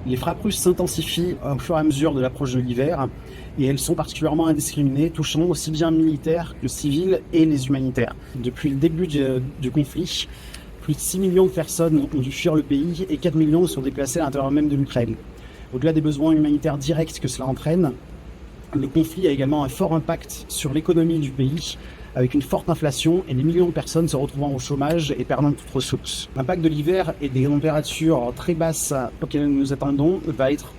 Les frappes russes s'intensifient au fur et à mesure de l'approche de l'hiver et elles sont particulièrement indiscriminées, touchant aussi bien militaires que civils et les humanitaires. Depuis le début du conflit, plus de 6 millions de personnes ont dû fuir le pays et 4 millions sont déplacés à l'intérieur même de l'Ukraine. Au-delà des besoins humanitaires directs que cela entraîne, le conflit a également un fort impact sur l'économie du pays, avec une forte inflation et des millions de personnes se retrouvant au chômage et perdant toute ressource. L'impact de l'hiver et des températures très basses auxquelles nous nous attendons va être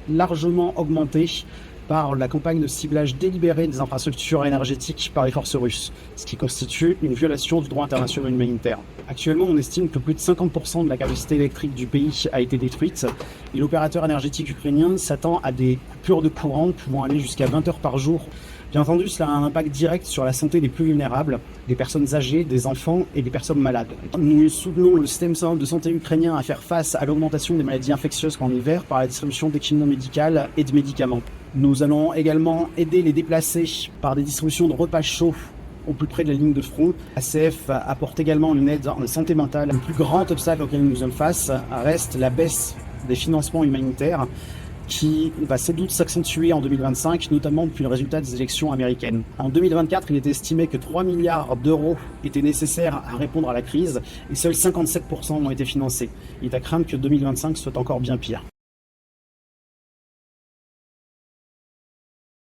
largement augmenté par la campagne de ciblage délibéré des infrastructures énergétiques par les forces russes, ce qui constitue une violation du droit international humanitaire. Actuellement, on estime que plus de 50% de la capacité électrique du pays a été détruite et l'opérateur énergétique ukrainien s'attend à des coupures de courant pouvant aller jusqu'à 20 heures par jour. Bien entendu, cela a un impact direct sur la santé des plus vulnérables, des personnes âgées, des enfants et des personnes malades. Nous soutenons le système de santé ukrainien à faire face à l'augmentation des maladies infectieuses en hiver par la distribution d'équipements médicaux et de médicaments. Nous allons également aider les déplacés par des distributions de repas chauds au plus près de la ligne de front. ACF apporte également une aide en santé mentale. Le plus grand obstacle auquel nous sommes face reste la baisse des financements humanitaires qui va sans doute s'accentuer en 2025, notamment depuis le résultat des élections américaines. En 2024, il est estimé que 3 milliards d'euros étaient nécessaires à répondre à la crise et seuls 57% ont été financés. Il est à craindre que 2025 soit encore bien pire.